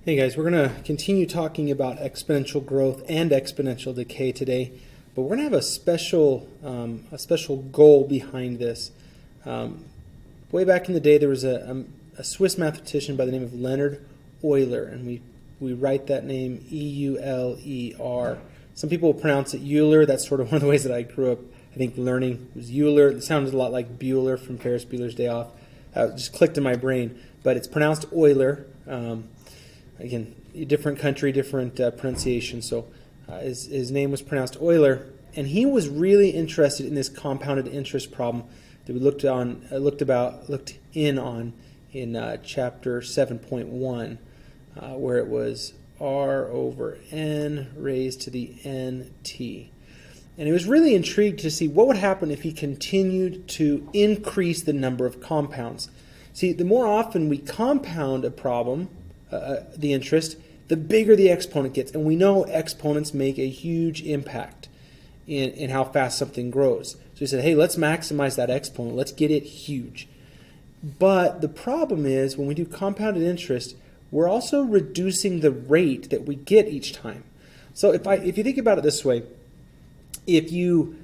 Hey guys, we're going to continue talking about exponential growth and exponential decay today, but we're going to have a special goal behind this. Way back in the day, there was a Swiss mathematician by the name of Leonard Euler, and we write that name E-U-L-E-R. Some people pronounce it Euler. That's sort of one of the ways that I grew up, I think, learning was Euler. It sounded a lot like Bueller from Ferris Bueller's Day Off. It just clicked in my brain, but it's pronounced Euler. Again, different country, different pronunciation. So his name was pronounced Euler, and he was really interested in this compounded interest problem that we looked in chapter 7.1, where it was r over n raised to the nt. And he was really intrigued to see what would happen if he continued to increase the number of compounds. See, the more often we compound a problem, the interest, the bigger the exponent gets. And we know exponents make a huge impact in how fast something grows. So he said, hey, let's maximize that exponent. Let's get it huge. But the problem is when we do compounded interest, we're also reducing the rate that we get each time. So if you think about it this way, if you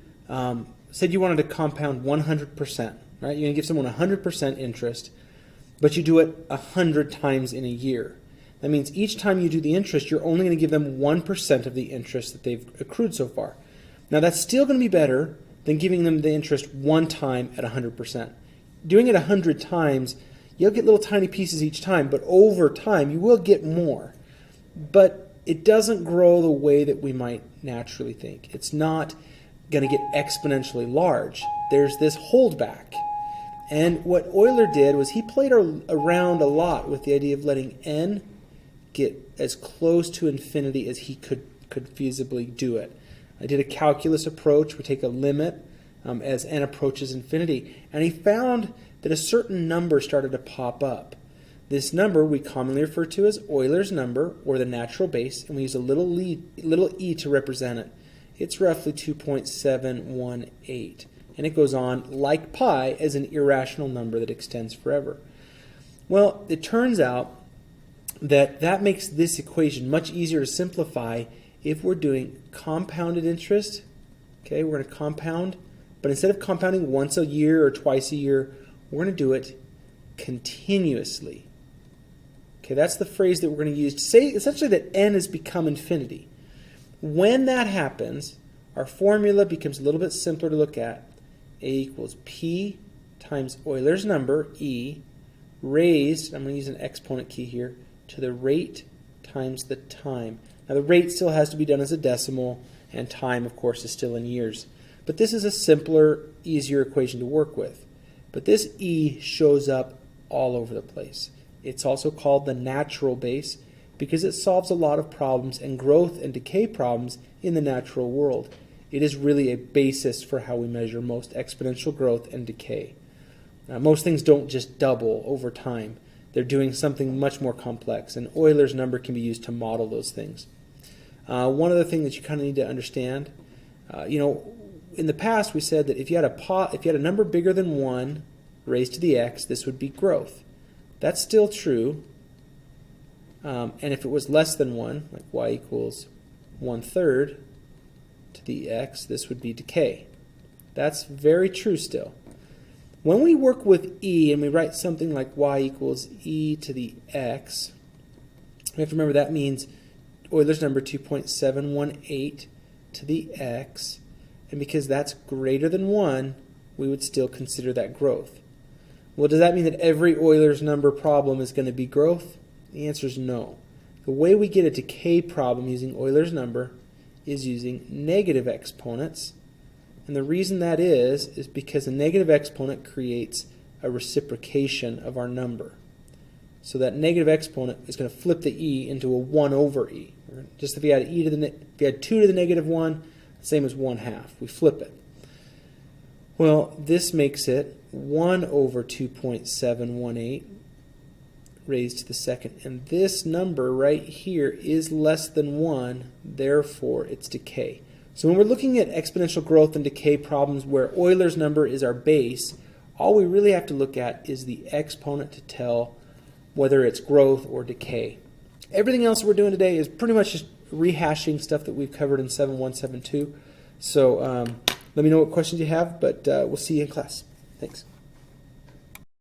said you wanted to compound 100%, right? You're going to give someone 100% interest, but you do it 100 times in a year. That means each time you do the interest, you're only going to give them 1% of the interest that they've accrued so far. Now that's still going to be better than giving them the interest one time at 100%. Doing it 100 times, you'll get little tiny pieces each time, but over time you will get more. But it doesn't grow the way that we might naturally think. It's not going to get exponentially large. There's this holdback. And what Euler did was he played around a lot with the idea of letting n get as close to infinity as he could feasibly do it. I did a calculus approach. We take a limit as n approaches infinity. And he found that a certain number started to pop up. This number we commonly refer to as Eulers number, or the natural base, and we use a little e to represent it. It's roughly 2.718. And it goes on, like pi, as an irrational number that extends forever. Well, it turns out that makes this equation much easier to simplify if we're doing compounded interest. Okay, we're going to compound, but instead of compounding once a year or twice a year, we're going to do it continuously. Okay, that's the phrase that we're going to use to say essentially that n has become infinity. When that happens, our formula becomes a little bit simpler to look at. A equals P times Euler's number, E, raised, I'm going to use an exponent key here, to the rate times the time. Now the rate still has to be done as a decimal, and time, of course, is still in years. But this is a simpler, easier equation to work with. But this E shows up all over the place. It's also called the natural base because it solves a lot of problems and growth and decay problems in the natural world. It is really a basis for how we measure most exponential growth and decay. Most things don't just double over time. They're doing something much more complex, and Euler's number can be used to model those things. One other thing that you kind of need to understand, in the past we said that if you had a number bigger than 1 raised to the x, this would be growth. That's still true. And if it was less than 1, like y equals 1/3 to the x, this would be decay. That's very true still. When we work with e and we write something like y equals e to the x, we have to remember that means Euler's number 2.718 to the x, and because that's greater than 1, we would still consider that growth. Well, does that mean that every Euler's number problem is going to be growth? The answer is no. The way we get a decay problem using Euler's number is using negative exponents. And the reason that is because a negative exponent creates a reciprocation of our number. So that negative exponent is going to flip the e into a 1 over e. Just if you had 2 to the negative 1, same as 1/2. We flip it. Well, this makes it 1 over 2.718 raised to the second. And this number right here is less than 1, therefore it's decay. So when we're looking at exponential growth and decay problems where Euler's number is our base, all we really have to look at is the exponent to tell whether it's growth or decay. Everything else we're doing today is pretty much just rehashing stuff that we've covered in 7.1, 7.2. So let me know what questions you have, but we'll see you in class. Thanks.